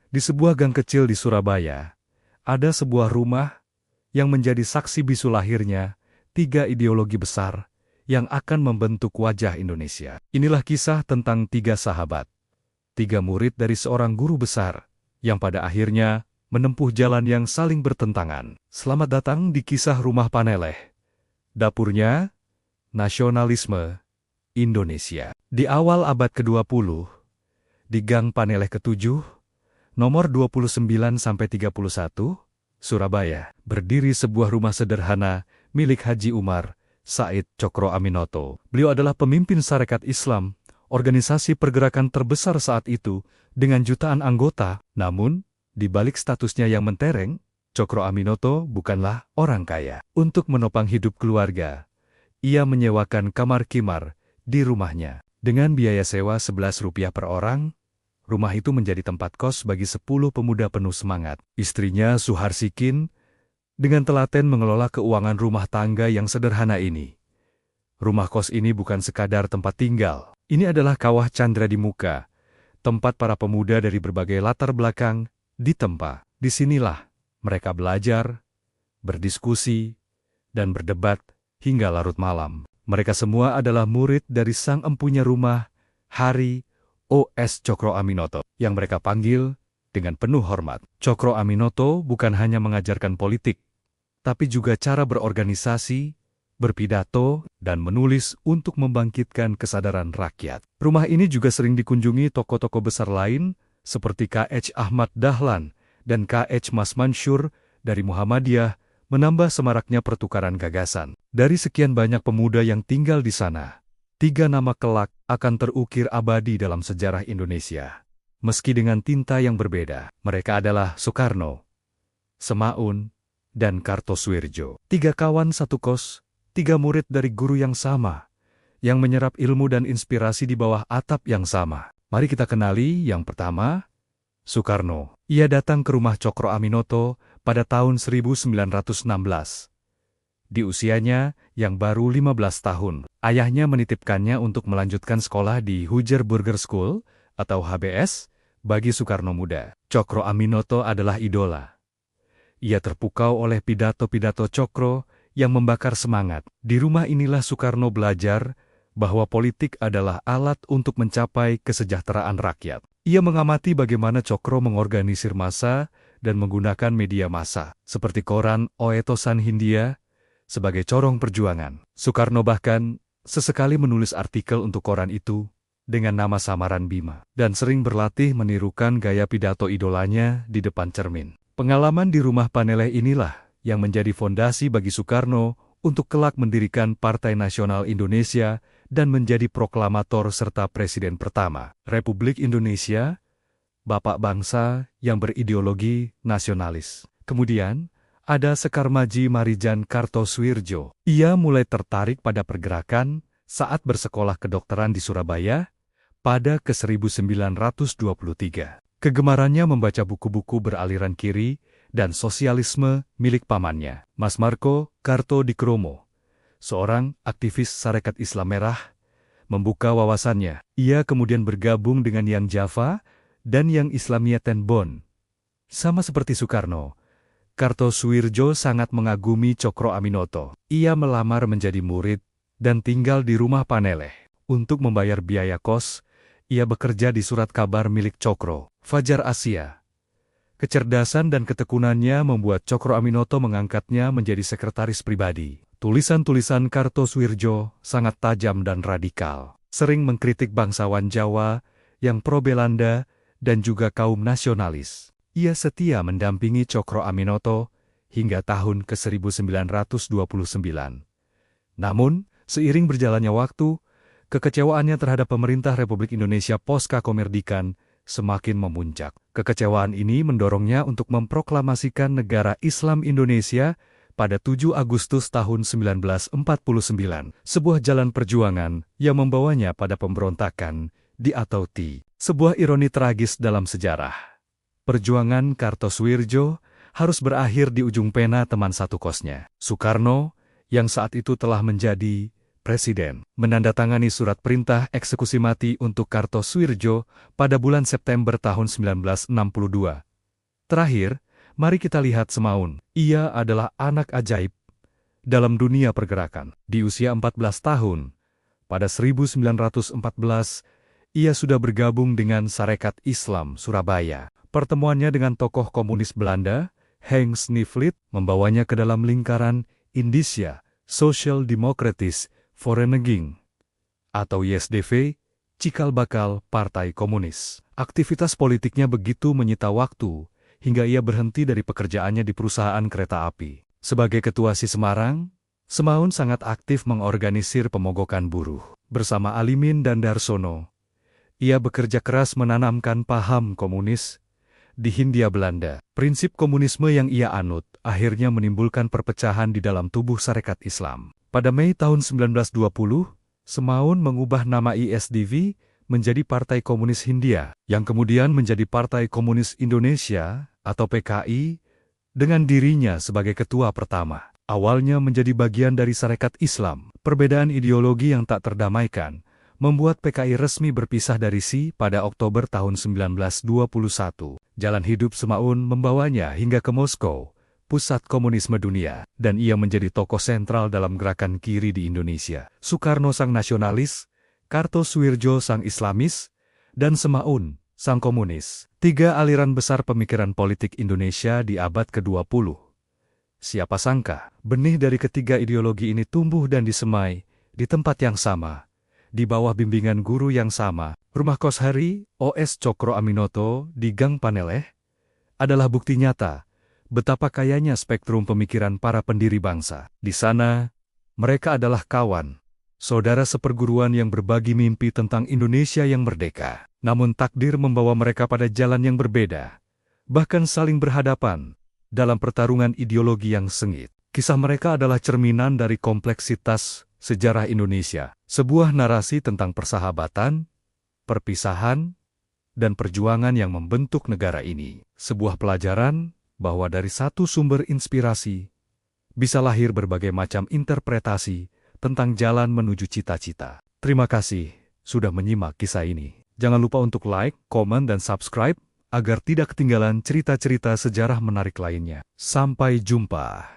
Di sebuah gang kecil di Surabaya, ada sebuah rumah yang menjadi saksi bisu lahirnya tiga ideologi besar yang akan membentuk wajah Indonesia. Inilah kisah tentang tiga sahabat, tiga murid dari seorang guru besar, yang pada akhirnya menempuh jalan yang saling bertentangan. Selamat datang di kisah Rumah Paneleh. Dapurnya, nasionalisme Indonesia. Di awal abad ke-20, di Gang Paneleh ke-7, nomor 29-31, Surabaya, berdiri sebuah rumah sederhana milik Haji Umar Said Cokro Aminoto. Beliau adalah pemimpin Sarekat Islam, organisasi pergerakan terbesar saat itu dengan jutaan anggota. Namun, di balik statusnya yang mentereng, Cokro Aminoto bukanlah orang kaya. Untuk menopang hidup keluarga, ia menyewakan kamar khimar di rumahnya. Dengan biaya sewa Rp11 per orang, rumah itu menjadi tempat kos bagi 10 pemuda penuh semangat. Istrinya, Suharsikin, dengan telaten mengelola keuangan rumah tangga yang sederhana ini. Rumah kos ini bukan sekadar tempat tinggal. Ini adalah kawah Candra di Muka, tempat para pemuda dari berbagai latar belakang ditempa. Disinilah mereka belajar, berdiskusi, dan berdebat hingga larut malam. Mereka semua adalah murid dari sang empunya rumah, Hari O.S. Cokro Aminoto, yang mereka panggil dengan penuh hormat. Cokro Aminoto bukan hanya mengajarkan politik, tapi juga cara berorganisasi, berpidato, dan menulis untuk membangkitkan kesadaran rakyat. Rumah ini juga sering dikunjungi tokoh-tokoh besar lain, seperti K.H. Ahmad Dahlan dan K.H. Mas Mansur dari Muhammadiyah, menambah semaraknya pertukaran gagasan. Dari sekian banyak pemuda yang tinggal di sana, 3 nama kelak akan terukir abadi dalam sejarah Indonesia. Meski dengan tinta yang berbeda, mereka adalah Soekarno, Semaun, dan Kartosuwirjo. 3 kawan satu kos, 3 murid dari guru yang sama, yang menyerap ilmu dan inspirasi di bawah atap yang sama. Mari kita kenali yang pertama, Soekarno. Ia datang ke rumah Cokro Aminoto pada tahun 1916. Di usianya yang baru 15 tahun, ayahnya menitipkannya untuk melanjutkan sekolah di Huger Burger School atau HBS bagi Soekarno muda. Cokro Aminoto adalah idola. Ia terpukau oleh pidato-pidato Cokro yang membakar semangat. Di rumah inilah Soekarno belajar bahwa politik adalah alat untuk mencapai kesejahteraan rakyat. Ia mengamati bagaimana Cokro mengorganisir massa dan menggunakan media massa, seperti koran Oetosan Hindia, sebagai corong perjuangan. Soekarno bahkan sesekali menulis artikel untuk koran itu dengan nama samaran Bima, dan sering berlatih menirukan gaya pidato idolanya di depan cermin. Pengalaman di rumah Paneleh inilah yang menjadi fondasi bagi Soekarno untuk kelak mendirikan Partai Nasional Indonesia dan menjadi proklamator serta presiden pertama Republik Indonesia, bapak bangsa yang berideologi nasionalis. Kemudian, ada Sekar Maji Marijan Kartosuwirjo. Ia mulai tertarik pada pergerakan saat bersekolah kedokteran di Surabaya pada ke-1923. Kegemarannya membaca buku-buku beraliran kiri dan sosialisme milik pamannya, Mas Marco Kartodikromo, seorang aktivis Sarekat Islam Merah, membuka wawasannya. Ia kemudian bergabung dengan Yang Java dan Yang Islamiyeten Bonn. Sama seperti Soekarno, Kartosuwirjo sangat mengagumi Cokro Aminoto. Ia melamar menjadi murid dan tinggal di rumah Paneleh. Untuk membayar biaya kos, ia bekerja di surat kabar milik Cokro, Fajar Asia. Kecerdasan dan ketekunannya membuat Cokro Aminoto mengangkatnya menjadi sekretaris pribadi. Tulisan-tulisan Kartosuwirjo sangat tajam dan radikal, sering mengkritik bangsawan Jawa yang pro-Belanda dan juga kaum nasionalis. Ia setia mendampingi Cokro Aminoto hingga tahun ke-1929. Namun, seiring berjalannya waktu, kekecewaannya terhadap pemerintah Republik Indonesia pasca kemerdekaan semakin memuncak. Kekecewaan ini mendorongnya untuk memproklamasikan negara Islam Indonesia pada 7 Agustus tahun 1949, sebuah jalan perjuangan yang membawanya pada pemberontakan di Atauti. Sebuah ironi tragis dalam sejarah. Perjuangan Kartosuwirjo harus berakhir di ujung pena teman satu kosnya, Soekarno, yang saat itu telah menjadi Presiden, menandatangani surat perintah eksekusi mati untuk Kartosuwirjo pada bulan September tahun 1962. Terakhir, mari kita lihat Semaun. Ia adalah anak ajaib dalam dunia pergerakan. Di usia 14 tahun, pada 1914, ia sudah bergabung dengan Sarekat Islam Surabaya. Pertemuannya dengan tokoh komunis Belanda, Henk Snifflit, membawanya ke dalam lingkaran Indische Social Democratische Vereniging atau ISDV, cikal bakal Partai Komunis. Aktivitas politiknya begitu menyita waktu, hingga ia berhenti dari pekerjaannya di perusahaan kereta api. Sebagai ketua Si Semarang, Semaun sangat aktif mengorganisir pemogokan buruh. Bersama Alimin dan Darsono, ia bekerja keras menanamkan paham komunis di Hindia Belanda. Prinsip komunisme yang ia anut akhirnya menimbulkan perpecahan di dalam tubuh Sarekat Islam. Pada Mei tahun 1920, Semaun mengubah nama ISDV menjadi Partai Komunis Hindia, yang kemudian menjadi Partai Komunis Indonesia atau PKI, dengan dirinya sebagai ketua pertama. Awalnya menjadi bagian dari Sarekat Islam, perbedaan ideologi yang tak terdamaikan membuat PKI resmi berpisah dari SI pada Oktober tahun 1921. Jalan hidup Semaun membawanya hingga ke Moskow, pusat komunisme dunia, dan ia menjadi tokoh sentral dalam gerakan kiri di Indonesia. Soekarno sang nasionalis, Kartosuwirjo sang Islamis, dan Semaun sang komunis. Tiga aliran besar pemikiran politik Indonesia di abad ke-20. Siapa sangka, benih dari ketiga ideologi ini tumbuh dan disemai di tempat yang sama, di bawah bimbingan guru yang sama. Rumah kos Hari O.S. Cokro Aminoto di Gang Paneleh adalah bukti nyata betapa kayanya spektrum pemikiran para pendiri bangsa. Di sana, mereka adalah kawan, saudara seperguruan yang berbagi mimpi tentang Indonesia yang merdeka. Namun takdir membawa mereka pada jalan yang berbeda, bahkan saling berhadapan dalam pertarungan ideologi yang sengit. Kisah mereka adalah cerminan dari kompleksitas sejarah Indonesia, sebuah narasi tentang persahabatan, perpisahan, dan perjuangan yang membentuk negara ini. Sebuah pelajaran bahwa dari satu sumber inspirasi bisa lahir berbagai macam interpretasi tentang jalan menuju cita-cita. Terima kasih sudah menyimak kisah ini. Jangan lupa untuk like, komen, dan subscribe agar tidak ketinggalan cerita-cerita sejarah menarik lainnya. Sampai jumpa.